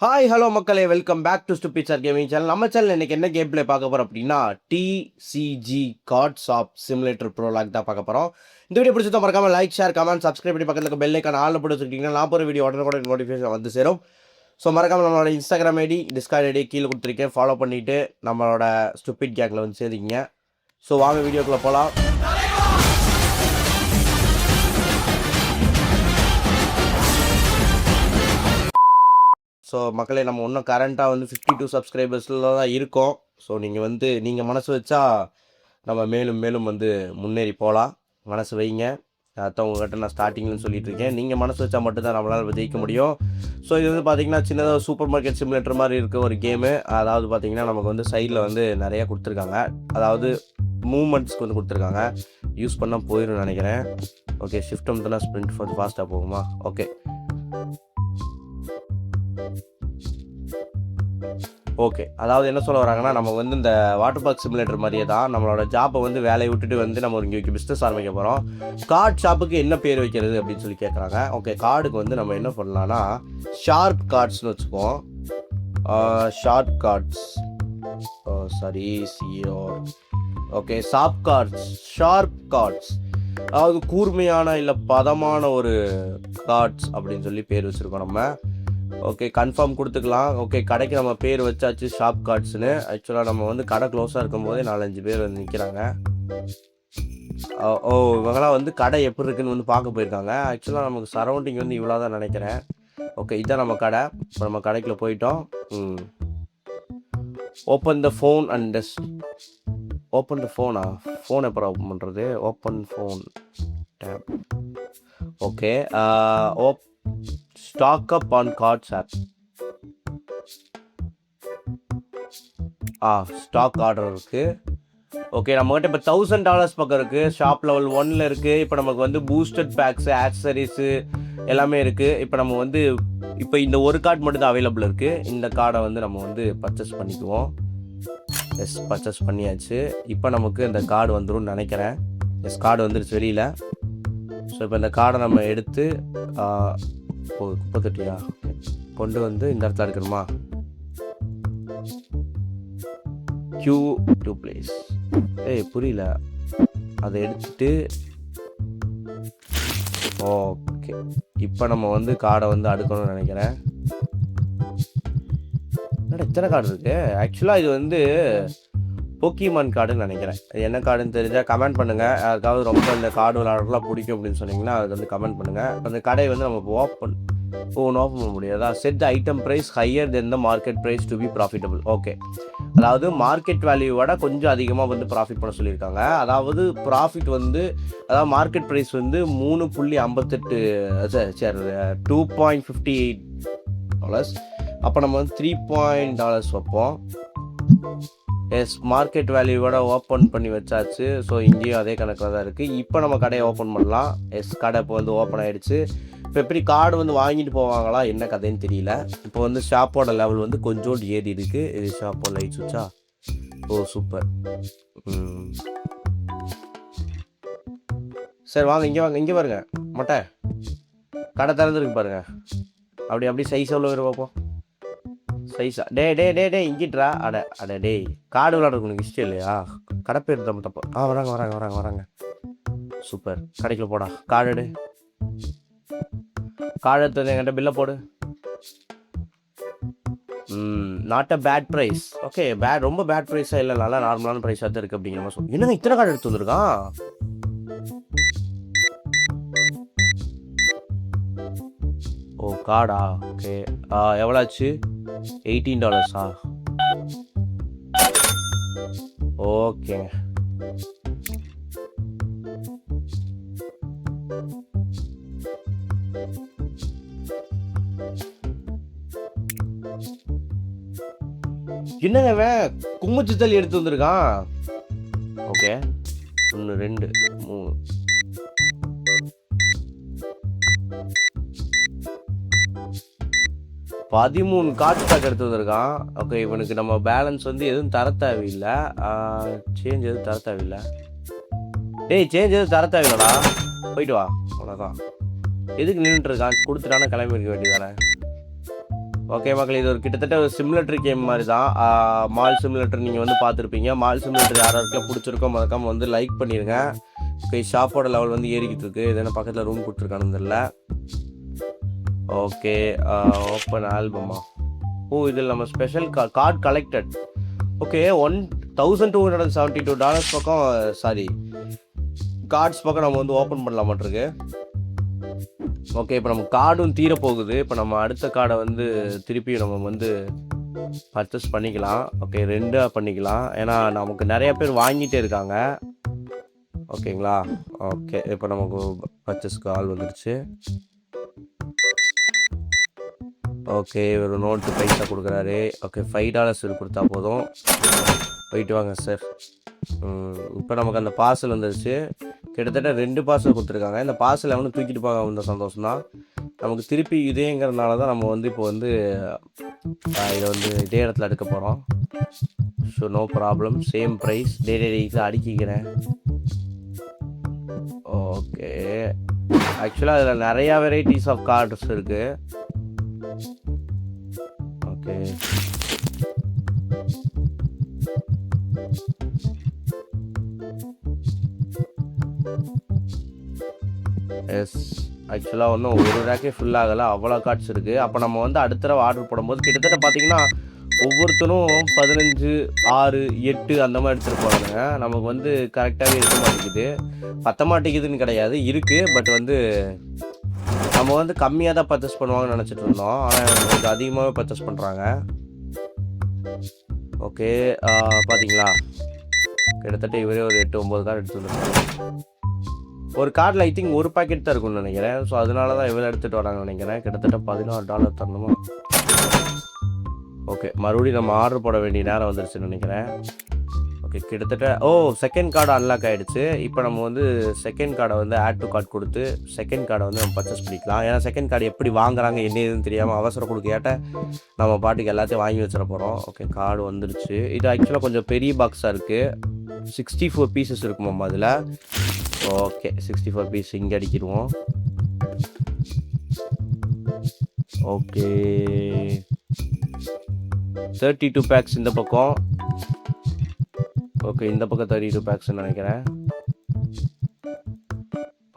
Hi hello மக்களே, welcome back to stupid sir gaming channel. நம்ம channel இன்னைக்கு என்ன கேம் பிளே பார்க்க போகிறோம் அப்படின்னா TCG cards of simulator prologue தான் பார்க்க போகிறோம். இந்த வீடியோ பிடிச்சதா மறக்காம லைக், ஷேர், கமெண்ட், சப்ஸ்கிரைப் பண்ணி பக்கத்தில் பெல் ஐக்கான் ஆல்ல போட்டு வச்சுக்கிட்டீங்கன்னா நான் போகிற வீடியோ உடனே நோட்டிஃபிகேஷன் வந்து சேரும். ஸோ மறக்காம நம்மளோட இன்ஸ்டாகிராம் ஐடி, டிஸ்கார்ட் ஐடி கீழே கொடுத்துருக்கேன். ஃபாலோ பண்ணிவிட்டு நம்மளோட ஸ்டூபிட் கேங்கில் வந்து சேர்த்திங்க. ஸோ வாங்க வீடியோக்குள்ளே போகலாம். ஸோ மக்களே, நம்ம இன்னும் கரண்ட்டாக வந்து 52 சப்ஸ்கிரைபர்ஸில் தான் இருக்கோம். ஸோ நீங்கள் மனசு வச்சா நம்ம மேலும் வந்து முன்னேறி போகலாம். மனசு வைங்க. அதான் உங்கள்கிட்ட நான் ஸ்டார்டிங்னு சொல்லிட்டு இருக்கேன். நீங்கள் மனசு வச்சா மட்டும்தான் நம்மளால் ஜெயிக்க முடியும். ஸோ இது வந்து பார்த்திங்கன்னா சின்னதாக சூப்பர் மார்க்கெட் சிமுலேட்டர் மாதிரி இருக்க ஒரு கேமு. அதாவது பார்த்திங்கன்னா நமக்கு வந்து சைடில் வந்து நிறையா கொடுத்துருக்காங்க. அதாவது மூமெண்ட்ஸ்க்கு வந்து கொடுத்துருக்காங்க. யூஸ் பண்ணால் போயிடும் நினைக்கிறேன். ஓகே, ஷிஃப்ட் வந்து ஸ்ப்ரிண்ட் கொஞ்சம் ஃபாஸ்ட்டாக போகுமா? ஓகே, அதாவது என்ன சொல்ல வராங்கன்னா, நம்ம வந்து இந்த வாட்டர் பார்க் சிமுலேட்டர் மாதிரியே தான் நம்மளோட ஜாப்பை வந்து வேலையை விட்டுட்டு வந்து நம்ம இங்கே பிஸ்னஸ் ஆரம்பிக்க போகிறோம். கார்டு ஷாப்புக்கு என்ன பேர் வைக்கிறது அப்படின்னு சொல்லி கேட்குறாங்க. ஓகே, கார்டுக்கு வந்து நம்ம என்ன பண்ணலான்னா ஷார்ப் கார்ட்ஸ்னு வச்சுக்குவோம். Sharp cards okay, sharp cards அதாவது கூர்மையான இல்லை பதமான ஒரு கார்ட்ஸ் அப்படின்னு சொல்லி பேர் வச்சுருக்கோம் நம்ம. ஓகே, கன்ஃபார்ம் கொடுத்துக்கலாம். ஓகே, கடைக்கு நம்ம பேர் வச்சாச்சு ஷாப் கார்ட்ஸ்னு. ஆக்சுவலாக நம்ம வந்து கடை க்ளோஸாக இருக்கும் போதே 4-5 பேர் வந்து நிற்கிறாங்க. இவங்களாம் வந்து கடை எப்படி இருக்குன்னு வந்து பார்க்க போயிருக்காங்க. ஆக்சுவலாக நமக்கு சரௌண்டிங் வந்து இவ்வளோ தான் நினைக்கிறேன். ஓகே, இதுதான் நம்ம கடை. இப்போ நம்ம கடைக்குள்ளே போயிட்டோம். Open the phone and open the ஃபோனா? ஃபோன் எப்போ ஓப்பன் பண்ணுறது? Open phone tab. Okay, stock up on cards app. Stock order இருக்குது. ஓகே, நம்மகிட்ட இப்போ $1000 பக்கம் இருக்குது. ஷாப் லெவல் 1 இருக்குது. இப்போ நமக்கு வந்து பூஸ்டட் பேக்ஸு, ஆக்சசரிஸு எல்லாமே இருக்குது. இப்போ இந்த ஒரு கார்டு மட்டும் தான் அவைலபிள் இருக்குது. இந்த கார்டை வந்து நம்ம வந்து பர்ச்சேஸ் பண்ணிக்குவோம். பர்ச்சேஸ் பண்ணியாச்சு. இப்போ நமக்கு இந்த கார்டு வந்துடும் நினைக்கிறேன். கார்டு வந்துருச்சு வெளியில். ஸோ இப்போ இந்த கார்டை நம்ம எடுத்து குப்பை தொட்டியா கொண்டு வந்து இந்த இடத்துல இருக்கணுமா? Q2 place. புரியல. அதை எடுத்துட்டு ஓகே, இப்போ நம்ம வந்து கார்டை வந்து அடுக்கணும்னு நினைக்கிறேன். எத்தனை கார்டு இருக்கு? ஆக்சுவலாக இது வந்து போக்கிமான் கார்டுன்னு நினைக்கிறேன். அது என்ன கார்டுன்னு தெரிஞ்சால் கமெண்ட் பண்ணுங்கள். யாருக்காவது ரொம்ப இந்த கார்டு விளையாடுறதுலாம் பிடிக்கும் அப்படின்னு சொன்னீங்கன்னா அதுக்கு வந்து கமெண்ட் பண்ணுங்கள். அந்த கடையை வந்து நம்ம ஓப்பன் பண்ண முடியாதா? Set the item price higher than the market price to be profitable. Okay, அதாவது மார்க்கெட் வேல்யூவோட கொஞ்சம் அதிகமாக வந்து ப்ராஃபிட் பண்ண சொல்லியிருக்காங்க. அதாவது மார்க்கெட் ப்ரைஸ் வந்து $2.58. அப்போ நம்ம வந்து $3 வைப்போம். மார்க்கெட் வேல்யூவோட ஓப்பன் பண்ணி வச்சாச்சு. ஸோ இங்கேயும் அதே கணக்கில் தான் இருக்குது. இப்போ நம்ம கடையை ஓப்பன் பண்ணலாம். கடை இப்போ வந்து ஓப்பன் ஆகிடுச்சு. இப்போ எப்படி கார்டு வந்து வாங்கிட்டு போவாங்களா என்ன கதைன்னு தெரியல. இப்போ வந்து ஷாப்போட லெவல் வந்து கொஞ்சோண்டு ஏறி இருக்குது. இது ஷாப்போட லைட் சுவிட்சா? சூப்பர். சரி வாங்க, இங்கே பாருங்க. மொட்டை கடை திறந்துருக்கு பாருங்க. அப்படி சைஸ் எவ்வளோ வரும் பார்ப்போம். சைஸா? டே இங்கிட்ரா. டே கார்டு விளாடுறதுக்கு உனக்கு இஷ்டம் இல்லையா? கடை பேர் தப்பு. வராங்க. சூப்பர். கடைக்குள்ள போடா. கார்டு எடுத்து என்கிட்ட பில்லை போடு. Not a bad price. Okay, ரொம்ப பேட் ப்ரைஸாக இல்லை, நல்லா நார்மலான ப்ரைஸாக தான் இருக்குது அப்படிங்கிற மாதிரி சொல்லி. என்னங்க இத்தனை கார்டு எடுத்து வந்துருக்கான்? கார்டா? ஓகே, எவ்வளோ ஆச்சு? $18. ஓகேங்க. என்னங்க குங்குமச்சித்தல் எடுத்து வந்திருக்கான்? ஓகே, 1 2 3 13 கார்டு பேக் எடுத்து வந்திருக்கான். ஓகே, இவனுக்கு நம்ம பேலன்ஸ் வந்து எதுவும் தர தேவையில்லை. சேஞ்ச் எதுவும் தர தேவையில்லை. சேஞ்ச் எதுவும் தர தேவையில்லடா. போயிட்டு வா, அவ்வளோதான். எதுக்கு நின்றுட்டு இருக்கான்? கொடுத்துட்டானா கிளம்பி இருக்க வேண்டியதானே? ஓகே மக்களே, இது ஒரு கிட்டத்தட்ட ஒரு சிமுலேட்டரி கேம் மாதிரி தான். மால் சிமுலேட்டர் நீங்கள் வந்து பார்த்துருப்பீங்க. மால் சிமுலேட்டர் யாராருக்கெல்லாம் பிடிச்சிருக்கோ மறக்காமல் வந்து லைக் பண்ணிடுங்க. ஓகே, ஷாப்போட லெவல் வந்து ஏறிக்கிட்டு இருக்கு. இது என்ன பக்கத்தில் ரூம் கொடுத்துருக்கானு தெரியல. Okay, open ஆல்பமா. ஓ, இதில் நம்ம ஸ்பெஷல் கார்டு கலெக்டட். ஓகே, $1,272 பக்கம், சாரி கார்ட்ஸ் பக்கம் நம்ம வந்து ஓப்பன் பண்ணலாம் மாட்டிருக்கு. ஓகே, இப்போ நம்ம கார்டும் தீரப்போகுது. இப்போ நம்ம அடுத்த கார்டை வந்து திருப்பி நம்ம வந்து பர்ச்சேஸ் பண்ணிக்கலாம். ஓகே, 2 பண்ணிக்கலாம். ஏன்னா நமக்கு நிறைய பேர் வாங்கிட்டே இருக்காங்க. ஓகேங்களா? ஓகே, இப்போ நமக்கு பர்ச்சேஸ்க்கு ஆள் வந்துடுச்சு. ஓகே, ஒரு நோட்டு பைசா கொடுக்குறாரு. ஓகே, $5 கொடுத்தா போதும். போயிட்டு வாங்க சார். இப்போ நமக்கு அந்த பார்சல் வந்துடுச்சு. கிட்டத்தட்ட 2 பார்சல் கொடுத்துருக்காங்க. இந்த பார்சல் அவனு தூக்கிட்டு போக வந்த சந்தோஷம் தான். நமக்கு திருப்பி இதேங்கிறதுனால தான் நம்ம வந்து இப்போ வந்து இதை வந்து இதே இடத்துல எடுக்க போகிறோம். So no problem, same price. இதை அடிக்கிறேன். ஓகே, ஆக்சுவலாக அதில் நிறையா வெரைட்டிஸ் ஆஃப் கார்ட்ஸ் இருக்குது. ஓகே, எஸ், ஆக்சுவலாக ஒன்றும் ஒரு ரேக்கே ஃபுல் ஆகலை, அவ்வளோ கார்ட்ஸ் இருக்குது. அப்போ நம்ம வந்து அடுத்த தடவை ஆர்டர் போடும்போது கிட்டத்தட்ட பார்த்தீங்கன்னா ஒவ்வொருத்தரும் 15, 6, 8 அந்த மாதிரி எடுத்துகிட்டு போகிறாங்க. நமக்கு வந்து கரெக்டாகவே இருக்க மாட்டேங்குது. பற்ற மாட்டேங்குதுன்னு கிடையாது, இருக்குது. பட் வந்து நம்ம வந்து கம்மியாக தான் பர்ச்சேஸ் பண்ணுவாங்கன்னு நினச்சிட்டு இருந்தோம். ஆனால் கொஞ்சம் அதிகமாகவே பர்ச்சேஸ் பண்ணுறாங்க. ஓகே, பார்த்தீங்களா, கிட்டத்தட்ட இவரே ஒரு 8-9 கார்டு எடுத்து வந்துருக்காங்க. ஒரு கார்டில் ஐ திங்க் ஒரு பாக்கெட் தான் இருக்கும்னு நினைக்கிறேன். ஸோ அதனால தான் இவ்வளோ எடுத்துகிட்டு வராங்கன்னு நினைக்கிறேன். கிட்டத்தட்ட $16 தரணுமா? ஓகே, மறுபடியும் நம்ம ஆர்டர் போட வேண்டிய நேரம் வந்துருச்சுன்னு நினைக்கிறேன். ஓகே, கிட்டத்தட்ட செகண்ட் கார்டு அன்லாக் ஆகிடுச்சு. இப்போ நம்ம வந்து செகண்ட் கார்டை வந்து ஆட் டு கார்டு கொடுத்து செகண்ட் கார்டை வந்து நம்ம பர்ச்சேஸ் பண்ணிக்கலாம். ஏன்னா செகண்ட் கார்டு எப்படி வாங்குறாங்க என்ன ஏதுன்னு தெரியாமல் அவசரம் கொடுக்க நம்ம பாட்டுக்கு எல்லாத்தையும் வாங்கி வச்சிட போகிறோம். ஓகே, கார்டு வந்துருச்சு. இது ஆக்சுவலாக கொஞ்சம் பெரிய பாக்ஸாக இருக்குது. 64 பீசஸ் இருக்குமாம்மா அதில். ஓகே, 64 பீஸ் இங்கே அடிக்கிடுவோம். ஓகே, 32 பேக்ஸ் இந்த பக்கம். ஓகே, இந்த பக்கம் 32 பேக்ஸ்ன்னு நினைக்கிறேன்.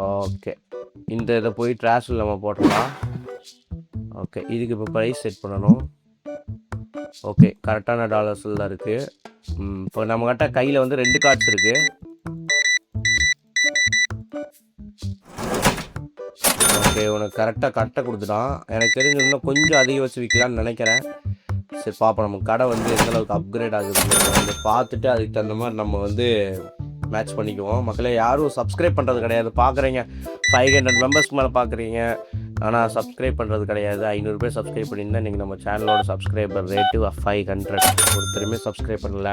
ஓகே, இந்த இதை போய் ட்ராஷில் நம்ம போட்டுடலாம். ஓகே, இதுக்கு இப்போ ப்ரைஸ் செட் பண்ணணும். ஓகே, கரெக்டான டாலர்ஸில் தான் இருக்குது. இப்போ நம்மக்கிட்ட கையில் வந்து 2 கார்ட்ஸ் இருக்குது. ஓகே, உனக்கு கரெக்டாக கொடுத்துட்டான். எனக்கு தெரிஞ்சு இன்னும் கொஞ்சம் அதிகம் வச்சு விற்கலான்னு நினைக்கிறேன். சரி பார்ப்போம், நம்ம கடை வந்து எந்தளவுக்கு அப்கிரேட் ஆகுது வந்து பார்த்துட்டு அதுக்கு தகுந்த மாதிரி நம்ம வந்து மேட்ச் பண்ணிக்குவோம். மக்களே, யாரும் சப்ஸ்கிரைப் பண்ணுறது கிடையாது. பார்க்குறீங்க 500 மெம்பர்ஸ்க்கு மேலே பார்க்குறீங்க, ஆனால் சப்ஸ்கிரைப் பண்ணுறது கிடையாது. 500 பேர் சப்ஸ்கிரைப் பண்ணியிருந்தா இன்றைக்கி நம்ம சேனலோட சப்ஸ்கிரைபர் ரேட்டு 500. ஒருத்தருமே சப்ஸ்கிரைப் பண்ணல.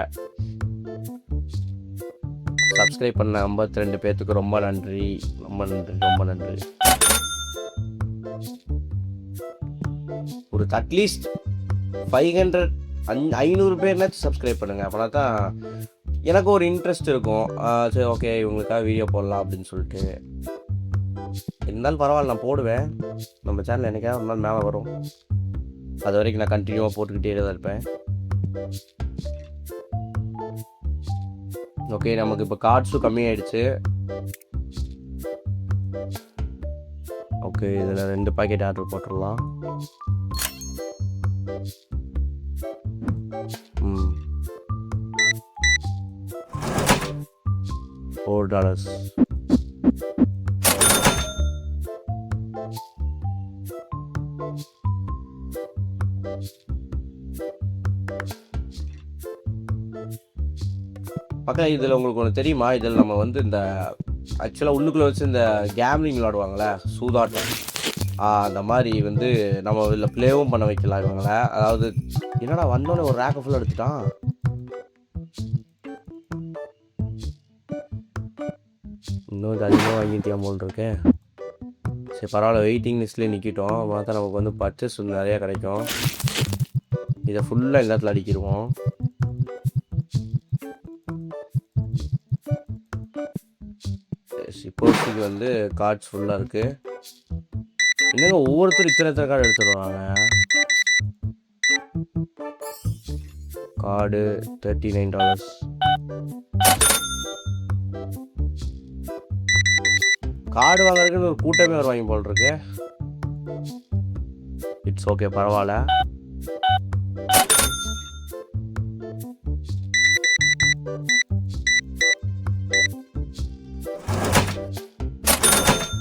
சப்ஸ்கிரைப் பண்ண 52 பேர்த்துக்கு ரொம்ப நன்றி, ரொம்ப நன்றி, ரொம்ப நன்றி. ஒரு அட்லீஸ்ட் 500 பேர்னாச்சும் சப்ஸ்கிரைப் பண்ணுங்கள். அப்படின்னா தான் எனக்கு ஒரு இன்ட்ரெஸ்ட் இருக்கும். சரி, ஓகே, இவங்களுக்காக வீடியோ போடலாம் அப்படின்னு சொல்லிட்டு. இருந்தாலும் பரவாயில்ல, நான் போடுவேன். நம்ம சேனல் என்னைக்காவது ஒரு நாள் மேலே வரும். அது வரைக்கும் நான் கண்டினியூவாக போட்டுக்கிட்டே தான் இருப்பேன். ஓகே, நமக்கு இப்போ கார்ட்ஸும் கம்மியாயிடுச்சு. ஓகே, இதில் 2 பாக்கெட் ஆர்டர் போட்டுடலாம். $4. பக்கம் இதில் உங்களுக்கு ஒன்று தெரியுமா? இதில் நம்ம வந்து இந்த ஆக்சுவலாக உள்ளுக்குள்ளே வச்சு இந்த கேம்லிங் விளாடுவாங்களே, சூதாட்டம், அந்த மாதிரி வந்து நம்ம இதில் ப்ளேவும் பண்ண வைக்கலாம் இவங்கள. அதாவது என்னடா வந்தோடனே ஒரு ரேக்கை ஃபுல்லாக எடுத்துட்டான். இன்னும் இது அதிகமாக வாங்கிட்டியா போல் இருக்கேன். சரி பரவாயில்ல, வெயிட்டிங் லிஸ்ட்லேயே நிற்கிட்டோம். பார்த்தா நமக்கு வந்து பர்ச்சேஸ் வந்து நிறையா கிடைக்கும். இதை ஃபுல்லாக எல்லாத்துல அடிக்கிடுவோம். இப்போதைக்கு வந்து கார்ட்ஸ் ஃபுல்லாக இருக்குது. என்னங்க ஒவ்வொருத்தரும் இத்தனை கார்டு எடுத்துருவாங்க. கார்டு $39. கார்டு வாங்குறதுக்கு ஒரு கூட்டமே வருவாங்க போல் இருக்கு. இட்ஸ் ஓகே, பரவாயில்ல.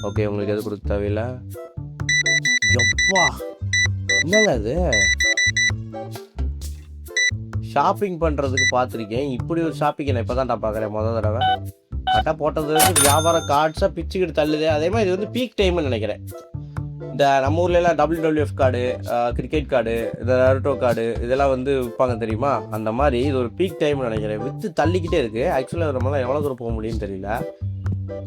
ஓகே, உங்களுக்கு எது கொடுக்க தேவையில்லை. எப்பா என்னங்க அது, ஷாப்பிங் பண்ணுறதுக்கு பார்த்துருக்கேன், இப்படி ஒரு ஷாப்பிங் நான் இப்போ தான் பார்க்குறேன் முதல் தடவை. கரெக்டாக போட்டது வந்து வியாபார கார்ட்ஸாக பிச்சுக்கிட்டு தள்ளுது. அதே மாதிரி இது வந்து பீக் டைம்னு நினைக்கிறேன். இந்த நம்ம ஊர்லலாம் WWF கார்டு, கிரிக்கெட் கார்டு, இந்த நருட்டோ கார்டு இதெல்லாம் வந்து விற்பாங்க தெரியுமா, அந்த மாதிரி இது ஒரு பீக் டைம்னு நினைக்கிறேன். விற்று தள்ளிக்கிட்டே இருக்குது. ஆக்சுவலாக நம்மளால் எவ்வளோ தூரம் போக முடியும்னு தெரியல.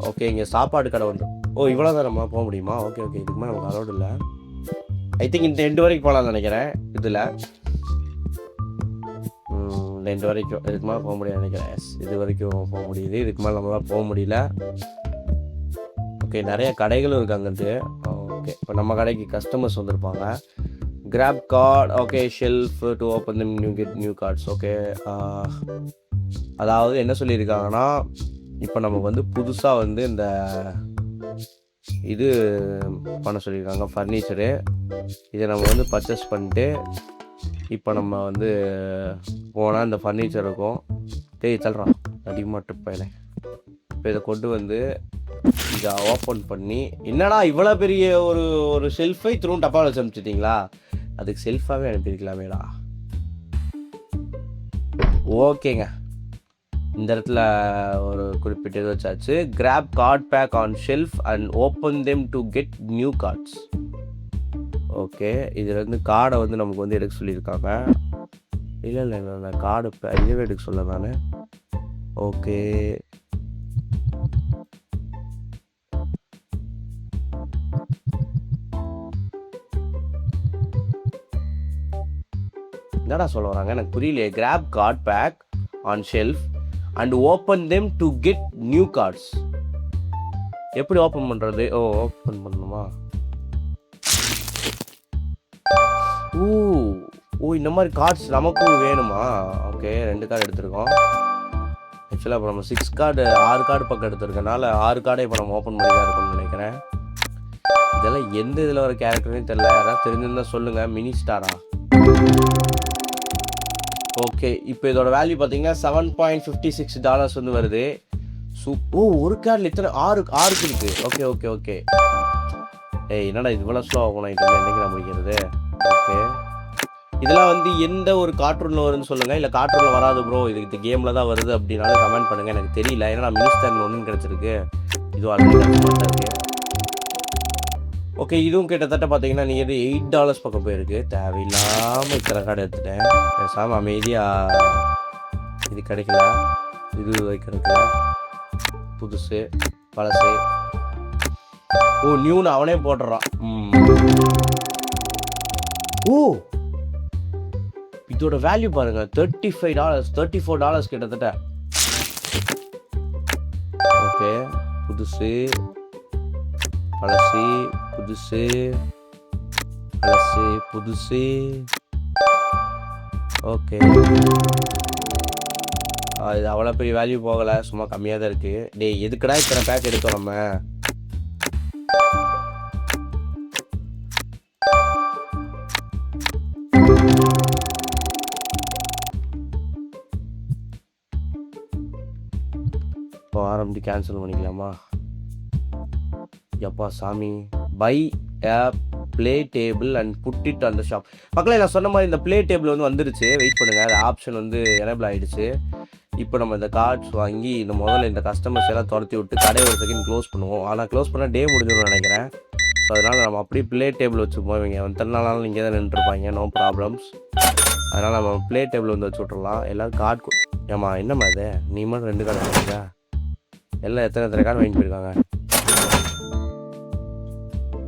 ஓகே, இங்கே சாப்பாடு கடை வந்து இவ்வளோ தான் நம்ம போக முடியுமா? ஓகே, இதுக்கு மேலே நமக்கு அலோடு இல்லை. ஐ திங்க் இந்த 2 வரைக்கும் போகலான்னு நினைக்கிறேன். இதில் 2 வரைக்கும், இதுக்கு மேலே போக முடியாது நினைக்கிறேன். எஸ், இது வரைக்கும் போக முடியுது. இதுக்கு மேலே நம்மளால் போக முடியல. ஓகே, நிறைய கடைகளும் இருக்குது அங்கிட்டு. ஓகே, இப்போ நம்ம கடைக்கு கஸ்டமர்ஸ் வந்திருப்பாங்க. Grab card, okay, shelf to open them get new cards. Okay, அதாவது என்ன சொல்லியிருக்காங்கன்னா, இப்போ நமக்கு வந்து புதுசாக வந்து இந்த இது பண்ண சொல்லியிருக்காங்க, ஃபர்னிச்சரு. இதை நம்ம வந்து பர்ச்சேஸ் பண்ணிட்டு இப்போ நம்ம வந்து போனால் இந்த ஃபர்னிச்சர் இருக்கும். தள்ளுறான் அதிகமாக ட்ரிப்பையில். இப்போ இதை கொண்டு வந்து இதை ஓப்பன் பண்ணி, என்னடா இவ்வளோ பெரிய ஒரு ஷெல்ஃபை திரும்ப டப்பாவில் வச்சு அனுப்பிச்சிட்டிங்களா? அதுக்கு செல்ஃபாகவே அனுப்பியிருக்கலாமேடா. ஓகேங்க, இந்த இடத்துல ஒரு குறிப்பிட்ட இது வச்சாச்சு. Grab card pack on shelf and open them to get new cards. Okay, இதில் வந்து கார்டை வந்து நமக்கு வந்து எடுக்க சொல்லியிருக்காங்க. இல்லை நான் கார்டு இதுவே எடுக்க சொல்ல நான். ஓகே, என்னடா சொல்ல வராங்க எனக்கு புரியலையே. Grab card pack on shelf and open them to get new cards. எப்படி ஓப்பன் பண்ணுறது? ஓப்பன் பண்ணணுமா? இந்த மாதிரி கார்ட்ஸ் நமக்கும் வேணுமா? ஓகே, 2 கார்டு எடுத்துருக்கோம். ஆக்சுவலாக இப்போ நம்ம 6 கார்டு 6 கார்டு பக்கம் எடுத்துருக்கனால 6 கார்டை இப்போ நம்ம ஓப்பன் பண்ணி தான் இருக்கும்னு நினைக்கிறேன். இதெல்லாம் எந்த இதில் வர கேரக்டர்னு தெரியல. யாராவது தெரிஞ்சிருந்தால் சொல்லுங்கள். மினி ஸ்டாரா? ஓகே, இப்போ இதோட வேல்யூ பார்த்தீங்கன்னா $7.56 வந்து வருது. ஒரு கார்டில் இத்தனை 6 இருக்குது. ஓகே. என்னடா இது இவ்வளோ ஸ்லோ ஆகும்? என்னைக்கு நான் முடிக்கிறது? ஓகே, இதெல்லாம் வந்து எந்த ஒரு கார்ட்டூனில் வருதுன்னு சொல்லுங்கள். இல்லை கார்ட்டூனில் வராது ப்ரோ, இது கேமில் தான் வருது அப்படின்னாலும் கமெண்ட் பண்ணுங்கள். எனக்கு தெரியல, ஏன்னா நான் மினிஸ்டர் ஒன்றுன்னு கிடச்சிருக்கு. இதுவும் ஆல்ரெடி இருக்கு. ஓகே, இதுவும் கிட்டத்தட்ட பார்த்தீங்கன்னா நீங்கள் $8 பக்கம் போயிருக்கு. தேவையில்லாமல் இத்தனை கார்டு எடுத்துட்டேன். பேசாமல் அமைதியாக இது கிடைக்கல, இது கிடைக்கல, புதுசு பழசு. நியூன்னு அவனே போட்டுறான். இதோட வேல்யூ பாருங்க, $35 $34 கிட்டத்தட்ட. ஓகே, புதுசு பழசு, புதுசு பழசு, புதுசு. ஓகே, இது அவ்வளோ பெரிய வேல்யூ போகலை, சும்மா கம்மியாக தான் இருக்குது. டேய் எதுக்கடா இத்தனை பேக் எடுத்தோம் நம்ம? இப்போ ஆரம்பி கேன்சல் பண்ணிக்கலாமா? எப்பா சாமி. Buy a play table and put it அந்த ஷாப். மக்களே, நான் சொன்ன மாதிரி இந்த ப்ளே டேபிள் வந்து வந்துருச்சு. வெயிட் பண்ணுங்கள், அது ஆப்ஷன் வந்து எனேபிள் ஆகிடுச்சு. இப்போ நம்ம இந்த கார்ட்ஸ் வாங்கி முதல்ல இந்த கஸ்டமர்ஸ் எல்லாம் துரத்தி விட்டு கடையை ஒரு செகண்ட் க்ளோஸ் பண்ணுவோம். ஆனால் க்ளோஸ் பண்ணால் டே முடிஞ்சிடும்னு நினைக்கிறேன். ஸோ அதனால் நம்ம அப்படியே ப்ளே டேபிள் வச்சுப்போம். இவங்க எத்தனை நாளாலும் இங்கே தான் நின்றுருப்பாங்க, நோ ப்ராப்ளம்ஸ். அதனால் நம்ம ப்ளே டேபிள் வந்து வச்சு விட்றலாம். எல்லோரும் கார்டு ஏம்மா என்னம்மா இது, நீ மட்டும் 2 கார்டு வாங்கிருக்கா? எல்லாம் எத்தனை கார்டு வாங்கிட்டு போயிருக்காங்க.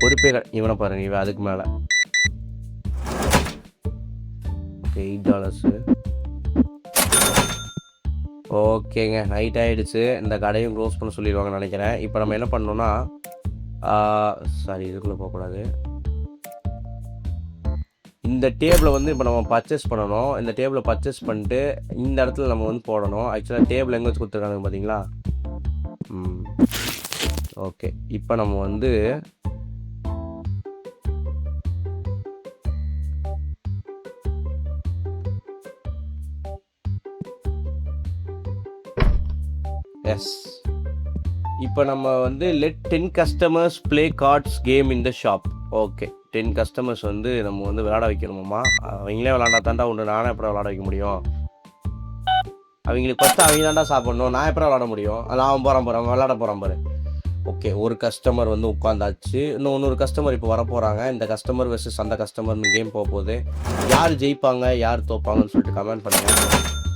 பொறுப்பே இவனை பாருங்க, இவன் அதுக்கு மேலே. ஓகே, $8. ஓகேங்க, நைட் ஆகிடுச்சு. இந்த கடையும் க்ளோஸ் பண்ண சொல்லிடுவாங்கன்னு நினைக்கிறேன். இப்போ நம்ம என்ன பண்ணோன்னா, சாரி இதுக்குள்ளே போகக்கூடாது. இந்த டேபிளை வந்து இப்போ நம்ம பர்ச்சேஸ் பண்ணணும். இந்த டேபிளை பர்ச்சேஸ் பண்ணிட்டு இந்த இடத்துல நம்ம வந்து போடணும். ஆக்சுவலாக டேபிள் எங்கே வச்சு கொடுத்துருக்காங்க பார்த்தீங்களா? ஓகே, இப்போ நம்ம வந்து எஸ், இப்போ நம்ம வந்து let 10 customers play cards game in the shop. Okay, 10 customers வந்து நம்ம வந்து விளாட வைக்கணுமாம்மா. அவங்களே விளாண்டா தாண்டா உண்டு, நானே எப்போ விளாட வைக்க முடியும்? அவங்களுக்கு ஃபஸ்ட்டு அவங்க தாண்டா சாப்பிட்ணும், நான் எப்போ விளாட முடியும்? நான் போகிறேன் விளாட போகிறேன் பாரு. ஓகே, ஒரு கஸ்டமர் வந்து உட்காந்தாச்சு. இன்னொரு கஸ்டமர் இப்போ வர போகிறாங்க. இந்த கஸ்டமர் வெர்சஸ் அந்த கஸ்டமர்னு கேம் போக போகுது. யார் ஜெயிப்பாங்க யார் தோப்பாங்கன்னு சொல்லிட்டு கமெண்ட் பண்ணுங்கள்.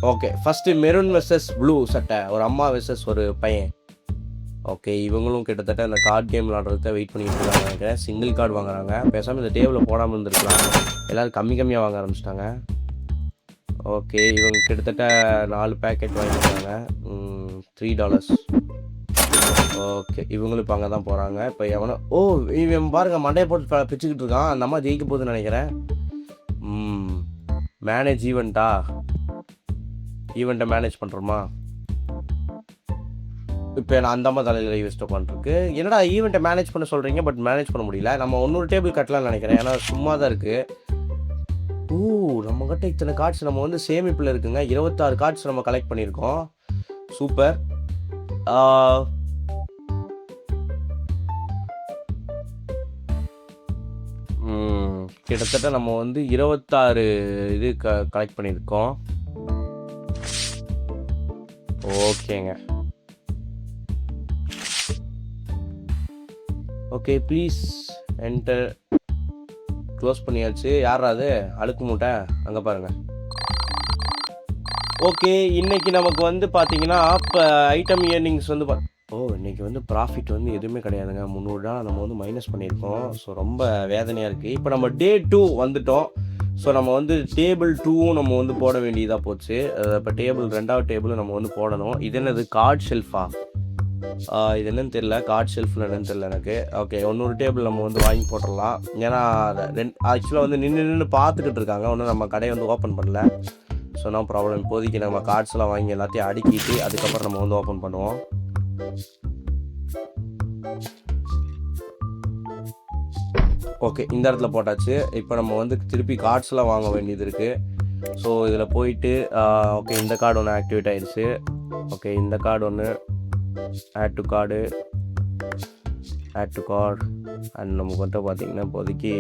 Okay, first maroon versus blue சட்டை, ஒரு அம்மா வெர்சஸ் ஒரு பையன். ஓகே, இவங்களும் கிட்டத்தட்ட இந்த கார்டு கேம் விளாட்றதுக்கு வெயிட் பண்ணிட்டு இருக்காங்க நினைக்கிறேன். சிங்கிள் கார்டு வாங்குறாங்க. பேசாமல் இந்த டேபிளில் போடாமல் இருந்திருக்கலாம். எல்லோரும் கம்மியாக வாங்க ஆரம்பிச்சிட்டாங்க. ஓகே, இவங்க கிட்டத்தட்ட 4 பேக்கெட் வாங்கிட்டாங்க. $3. ஓகே, இவங்களும் இப்போ அங்கே தான் போகிறாங்க. இப்போ எவனோ இவன் பாருங்க மண்டையை போட்டு பிச்சுக்கிட்டு இருக்கான். அந்த அம்மா ஜெயிக்க போகுதுன்னு நினைக்கிறேன். மேனேஜ் ஈவெண்ட்டை மேனேஜ் பண்ணுறோமா? இப்போ நான் அந்த அம்மா தலையில் யூஸ் உட்காந்துருக்கு. என்னடா ஈவெண்ட்டை மேனேஜ் பண்ண சொல்கிறீங்க, பட் மேனேஜ் பண்ண முடியல. நம்ம இன்னொரு டேபிள் கட்டலாம்னு நினைக்கிறேன், ஏன்னா சும்மா தான் இருக்குது. நம்மக்கிட்ட இத்தனை கார்ட்ஸ் நம்ம வந்து சேமிப்பில் இருக்குங்க. 26 கார்ட்ஸ் நம்ம கலெக்ட் பண்ணியிருக்கோம். சூப்பர். கிட்டத்தட்ட நம்ம வந்து 26 இது கலெக்ட் பண்ணியிருக்கோம். ஓகேங்க. Okay, please enter. க்ளோஸ் பண்ணியாச்சு. யாரா அது அழுக்கு மூட்டை? அங்கே பாருங்கள். ஓகே, இன்றைக்கி நமக்கு வந்து பார்த்தீங்கன்னா இப்போ ஐட்டம் இயர்னிங்ஸ் வந்து இன்றைக்கி வந்து ப்ராஃபிட் வந்து எதுவுமே கிடையாதுங்க. $300 நம்ம வந்து மைனஸ் பண்ணியிருக்கோம். ஸோ ரொம்ப வேதனையாக இருக்குது. இப்போ நம்ம டே 2 வந்துட்டோம். ஸோ நம்ம வந்து டேபிள் 2வும் நம்ம வந்து போட வேண்டியதாக போச்சு. இப்போ ரெண்டாவது டேபிள் நம்ம வந்து போடணும். இது என்னது, கார்ட் ஷெல்ஃபா? இது என்னன்னு தெரியல, கார்ட் ஷெல்ஃப்னு என்னன்னு தெரியல எனக்கு. ஓகே, இன்னொரு டேபிள் நம்ம வந்து வாங்கி போட்டுடலாம். ஏன்னா ஆக்சுவலாக வந்து நின்று பார்த்துக்கிட்டு இருக்காங்க. ஒன்றும் நம்ம கடையை வந்து ஓப்பன் பண்ணல. So no problem. இப்போதைக்கு நம்ம கார்ட்ஸ்லாம் வாங்கி எல்லாத்தையும் அடுக்கிட்டு அதுக்கப்புறம் நம்ம வந்து ஓப்பன் பண்ணுவோம். ஓகே, இந்த இடத்துல போட்டாச்சு. இப்போ நம்ம வந்து திருப்பி கார்ட்ஸ்லாம் வாங்க வேண்டியது இருக்குது. ஸோ இதில் போயிட்டு ஓகே, இந்த கார்டு ஒன்று ஆக்டிவேட் ஆகிடுச்சு. ஓகே, இந்த கார்டு ஒன்று ஆட் டு கார்டு அண்ட் நமக்கு வந்து பார்த்திங்கன்னா இப்போதைக்கு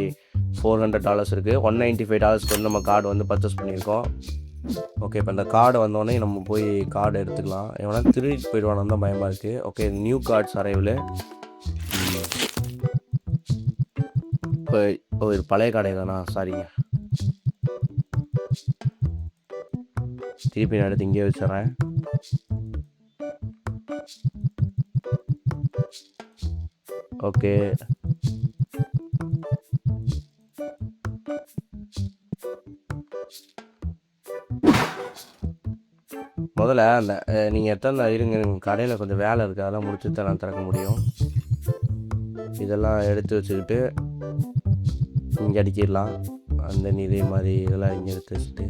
$400 இருக்குது. $195 வந்து நம்ம கார்டு வந்து பர்ச்சேஸ் பண்ணியிருக்கோம். ஓகே, இப்போ இந்த கார்டை வந்தோடனே நம்ம போய் கார்டு எடுத்துக்கலாம். எவனா திருடிட்டு போயிடுவானு தான் பயமாக இருக்குது. Okay, new cards அரைவில். இப்போ இது பழைய கடை தானா? சாரிங்க, திருப்பி நான் எடுத்து இங்கே வச்சிடறேன். ஓகே, முதல்ல அந்த நீங்கள் எத்தனை இருங்க, கடையில் கொஞ்சம் வேலை இருக்குது, அதெல்லாம் முடிச்சு தான் நான் திறக்க முடியும். இதெல்லாம் எடுத்து வச்சுக்கிட்டு இங்கே அடிக்கிடலாம். அந்த இதே மாதிரி இதெல்லாம் இங்கே எடுத்து வச்சுட்டு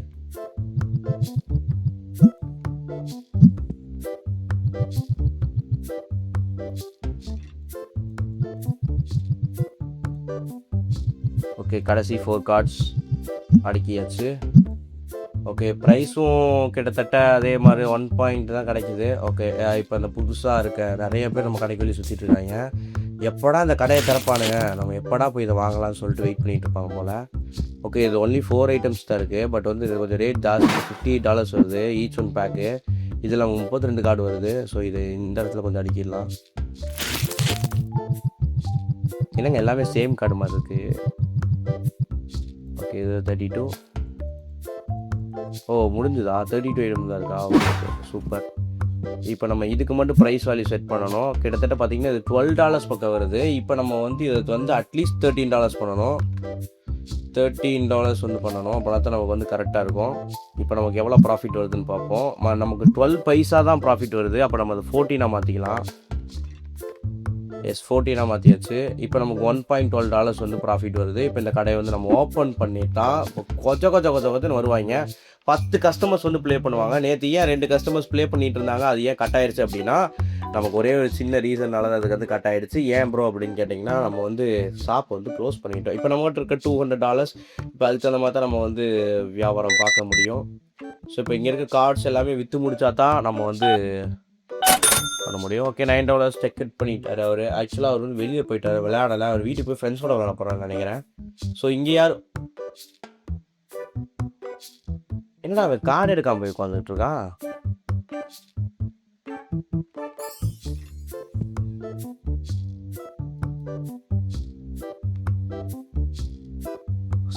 ஓகே, கடைசி 4 கார்ட்ஸ் அடுக்கியாச்சு. ஓகே, ப்ரைஸும் கிட்டத்தட்ட அதே மாதிரி 1 பாயிண்ட் தான் கிடைக்குது. ஓகே, இப்போ இந்த புதுசாக இருக்க நிறைய பேர் நம்ம கடைக்கு வெளியே சுற்றிட்டு இருக்காங்க. எப்படா இந்த கடையை திறப்பானுங்க, நம்ம எப்படா போய் இதை வாங்கலாம்னு சொல்லிட்டு வெயிட் பண்ணிட்டு இருப்பாங்க போல். ஓகே, இது ஒன்லி 4 ஐட்டம்ஸ் தான் இருக்குது. பட் வந்து இது கொஞ்சம் ரேட் ஜாஸ்தி, $50 வருது ஈச் ஒன் பேக்கு. இதில் 32 கார்டு வருது. ஸோ இது இந்த இடத்துல கொஞ்சம் அடிக்கிடலாம். என்னங்க எல்லாமே சேம் கார்டு மாதிரி இருக்குது. ஓகே, இது 32. முடிஞ்சுதா? 32 ஐட்டம் தான் இருக்கா? Okay, super. இப்போ நம்ம இதுக்கு மட்டும் ப்ரைஸ் வேல்யூ செட் பண்ணணும். கிட்டத்தட்ட பார்த்திங்கன்னா இது $12 பக்கம் வருது. இப்போ நம்ம வந்து இதுக்கு வந்து அட்லீஸ்ட் $13 பண்ணணும். $13 வந்து பண்ணணும். அப்போ தான் நமக்கு வந்து கரெக்டாக இருக்கும். இப்போ நமக்கு எவ்வளோ ப்ராஃபிட் வருதுன்னு பார்ப்போம். நமக்கு 12 பைசா தான் ப்ராஃபிட் வருது. அப்போ நம்ம அதை 14 மாற்றிக்கலாம். S14 மாற்றியாச்சு. இப்போ நமக்கு $1.12 வந்து ப்ராஃபிட் வருது. இப்போ இந்த கடையை வந்து நம்ம ஓப்பன் பண்ணிட்டா கொஞ்சம் வருவாங்க. 10 கஸ்டமர்ஸ் வந்து ப்ளே பண்ணுவாங்க. நேற்று ஏன் 2 கஸ்டமர்ஸ் ப்ளே பண்ணிட்டு இருந்தாங்க, அது ஏன் கட் ஆயிடுச்சு அப்படின்னா, நமக்கு ஒரே ஒரு சின்ன ரீசன்னால தான் அதுக்கு வந்து கட் ஆயிடுச்சு. ஏன் ப்ரோ அப்படின்னு கேட்டிங்கன்னா, நம்ம வந்து ஷாப் வந்து க்ளோஸ் பண்ணிட்டோம். இப்போ நம்மகிட்ட இருக்க $200, இப்போ அதுக்கு தகுந்த மாதிரி தான் நம்ம வந்து வியாபாரம் பார்க்க முடியும். ஸோ இப்போ இங்கே இருக்க கார்ட்ஸ் எல்லாமே விற்று முடிச்சா தான் நம்ம வந்து பண்ண முடியும். ஓகே, $9 டெக்கெட் பண்ணிட்டாரு அவர். ஆக்சுவலாக அவர் வந்து வெளியே போயிட்டார், விளையாடலை. அவர் வீட்டுக்கு போய் ஃப்ரெண்ட்ஸோட விளையாட போகிறான்னு நினைக்கிறேன். ஸோ இங்கே யார் என்னடா அவன் கார்டு எடுக்காமல் போய் உட்காந்துட்டு இருக்கான்?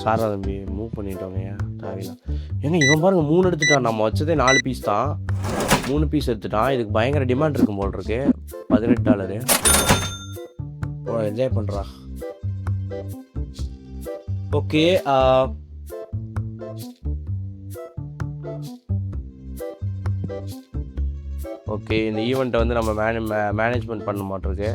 சாரா தம்பி மூவ் பண்ணிட்டோங்க. தேவையில்லை ஏங்க இவன் பாருங்க 3 எடுத்துட்டான். நம்ம வச்சதே 4 பீஸ் தான், 3 பீஸ் எடுத்துட்டான். இதுக்கு பயங்கர டிமாண்ட் இருக்கும் போல் இருக்கு. $18. ஓ என்ஜாய் பண்ணுறா. ஓகே, ஓகே இந்த ஈவெண்ட்டை வந்து நம்ம மேனேஜ்மெண்ட் பண்ண மாட்டிருக்கு.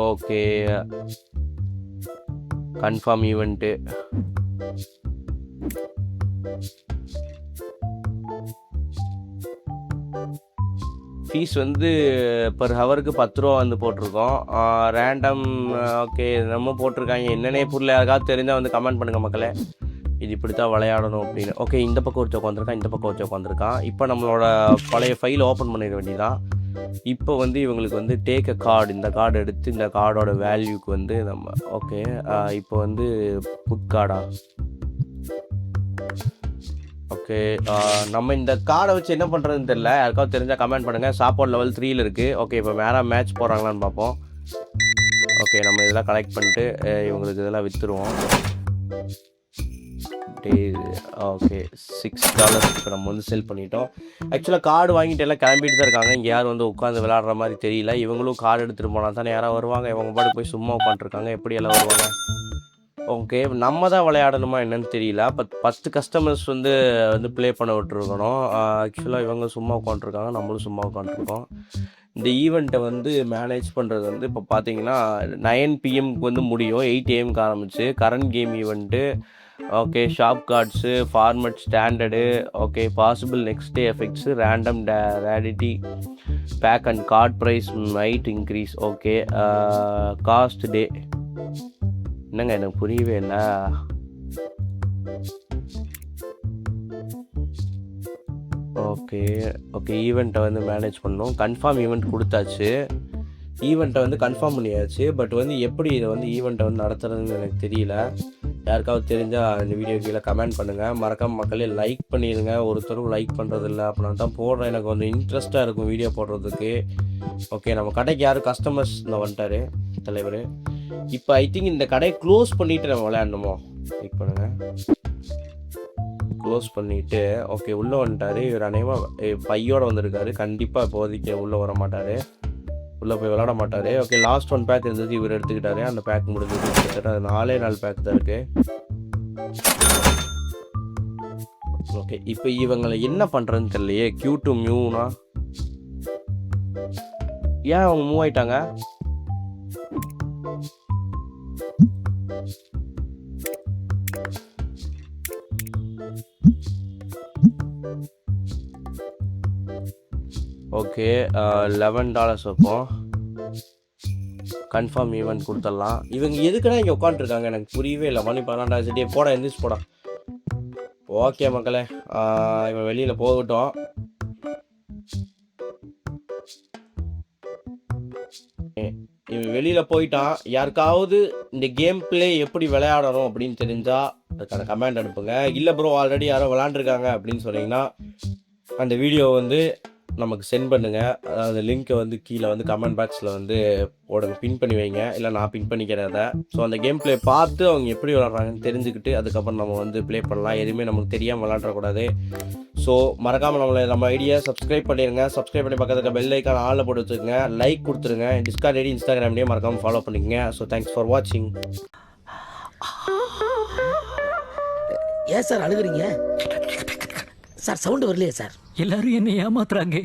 Okay, confirm event. ஃபீஸ் வந்து பர் ஹவருக்கு $10 வந்து போட்டிருக்கோம். ரேண்டம் ஓகே நம்ம போட்டிருக்காங்க. என்னென்னே புரியல. யாருக்காவது தெரிஞ்சால் வந்து கமெண்ட் பண்ணுங்கள் மக்களே, இது இப்படி தான் விளையாடணும் அப்படின்னு. ஓகே, இந்த பக்கம் ஒருத்தர் உட்காந்துருக்கான், இந்த பக்கம் ஒருத்தர் உட்காந்துருக்கான். இப்போ நம்மளோட பழைய ஃபைல் ஓப்பன் பண்ணிட வேண்டியதான். இப்போ வந்து இவங்களுக்கு வந்து டேக் அ கார்டு, இந்த கார்டு எடுத்து இந்த கார்டோட வேல்யூக்கு வந்து நம்ம ஓகே இப்போ வந்து புட் கார்டா. ஓகே, நம்ம இந்த கார்டை வச்சு என்ன பண்ணுறதுன்னு தெரியல. யாருக்காவது தெரிஞ்சால் கமெண்ட் பண்ணுங்கள். சாப்பாடு லெவல் 3 இருக்குது. ஓகே, இப்போ வேறு மேட்ச் போகிறாங்களான்னு பார்ப்போம். ஓகே, நம்ம இதெல்லாம் கலெக்ட் பண்ணிட்டு இவங்களுக்கு இதெல்லாம் விற்றுருவோம். ஓகே, $6 இப்போ நம்ம வந்து செல் பண்ணிட்டோம். ஆக்சுவலாக கார்டு வாங்கிட்டு எல்லாம் கிளம்பிட்டு தான் இருக்காங்க. இங்கே யாரும் வந்து உட்காந்து விளையாடுற மாதிரி தெரியல. இவங்களும் கார்டு எடுத்துகிட்டு போனால் தானே யாராவது வருவாங்க. இவங்க பாட்டு போய் சும்மா உட்காந்துருக்காங்க. எப்படி எல்லாம் வருவாங்க? ஓகே, நம்ம தான் விளையாடணுமா என்னன்னு தெரியல. 10 கஸ்டமர்ஸ் வந்து ப்ளே பண்ண விட்டுருக்கணும். ஆக்சுவலாக இவங்க சும்மா உட்காந்துருக்காங்க, நம்மளும் சும்மா உட்காந்துருக்கோம். இந்த ஈவெண்ட்டை வந்து மேனேஜ் பண்ணுறது வந்து இப்போ பார்த்தீங்கன்னா 9 PM வந்து முடியும். 8 AM ஆரம்பிச்சு. Current game event. Okay, shop cards, format standard. Okay, possible next day effects, random rarity, pack and card price might increase. Okay, cost day. என்னங்க எனக்கு புரியவே இல்லை. ஓகே ஓகே ஈவெண்ட்டை வந்து மேனேஜ் பண்ணோம். கன்ஃபார்ம் ஈவெண்ட் கொடுத்தாச்சு. ஈவெண்ட்டை வந்து கன்ஃபார்ம் பண்ணியாச்சு. பட் வந்து எப்படி இதை வந்து ஈவெண்ட்டை வந்து நடத்துறதுன்னு எனக்கு தெரியல. யாருக்காவது தெரிஞ்சால் இந்த வீடியோ கீழே கமெண்ட் பண்ணுங்கள். மறக்காமல் மக்களே லைக் பண்ணிடுங்க. ஒருத்தரும் லைக் பண்ணுறதில்ல. அப்படின்னா தான் போடுறேன், எனக்கு கொஞ்சம் இன்ட்ரெஸ்ட்டாக இருக்கும் வீடியோ போடுறதுக்கு. ஓகே, நம்ம கடைக்கு யாரும் கஸ்டமர்ஸ் இந்த வந்துட்டார் தலைவர். இப்போ ஐ திங்க் இந்த கடையை க்ளோஸ் பண்ணிவிட்டு நம்ம விளையாடணுமோ? வெயிட் பண்ணுங்கள். க்ளோஸ் பண்ணிவிட்டு ஓகே உள்ளே வந்துட்டார். இவர் அநேகமாக பையோடு வந்திருக்காரு. கண்டிப்பாக இப்போதைக்கு உள்ளே வர மாட்டார், உள்ளே போய் விளாட மாட்டார். ஓகே, லாஸ்ட் 1 பேக் இருந்தது, இவர் எடுத்துக்கிட்டாரு. அந்த பேக் முடிஞ்சது. கிட்டத்தட்ட அது 4 பேக் தான் இருக்குது. ஓகே, இப்போ இவங்களை என்ன பண்ணுறதுன்னு தெரியலையே. Q2 மியூனா ஏன் அவங்க மூவ் ஆயிட்டாங்க? ஓகே, $11 வைப்போம். கன்ஃபார்ம் ஈவெண்ட் கொடுத்துடலாம். இவங்க எதுக்குன்னா இங்கே உட்காந்துருக்காங்க எனக்கு புரியவே இல்லை. மணி 12 போடா, எந்திரிச்சு போடா. ஓகே மக்களே, இவன் வெளியில் போகட்டும். இவன் வெளியில் போயிட்டான். யாருக்காவது இந்த கேம் பிளே எப்படி விளையாடணும் அப்படின்னு தெரிஞ்சால் அதுக்கான கமெண்ட் அனுப்புங்க. இல்லை ப்ரோ ஆல்ரெடி யாரோ விளாண்டுருக்காங்க அப்படின்னு சொன்னீங்கன்னா அந்த வீடியோ வந்து நமக்கு சென்ட் பண்ணுங்கள். அந்த லிங்க்கை வந்து கீழே வந்து கமெண்ட் பாக்ஸில் வந்து போடுங்க, பின் பண்ணி வைங்க. இல்லை நான் பின் பண்ணிக்கிறேன் அதை. ஸோ அந்த கேம் பிளே பார்த்து அவங்க எப்படி விளாட்றாங்கன்னு தெரிஞ்சுக்கிட்டு அதுக்கப்புறம் நம்ம வந்து ப்ளே பண்ணலாம். எதுவுமே நமக்கு தெரியாமல் விளாட்றக்கூடாது. ஸோ மறக்காமல் நம்ம ஐடியா சப்ஸ்கிரைப் பண்ணிடுங்க. சப்ஸ்கிரைப் பண்ணி பக்கத்துக்கு பெல் ஐக்கான் ஆளில் போட்டு வச்சுக்கோங்க. லைக் கொடுத்துருங்க. டிஸ்கார்ட் ஐடி இன்ஸ்டாகிராம்லேயே மறக்காமல் ஃபாலோ பண்ணிக்கோங்க. ஸோ தேங்க்ஸ் ஃபார் வாட்சிங். ஏன் சார் அழுகுறீங்க? சார் சவுண்ட் வரலையே சார். எல்லாரும் என்னை ஏமாத்துறாங்க.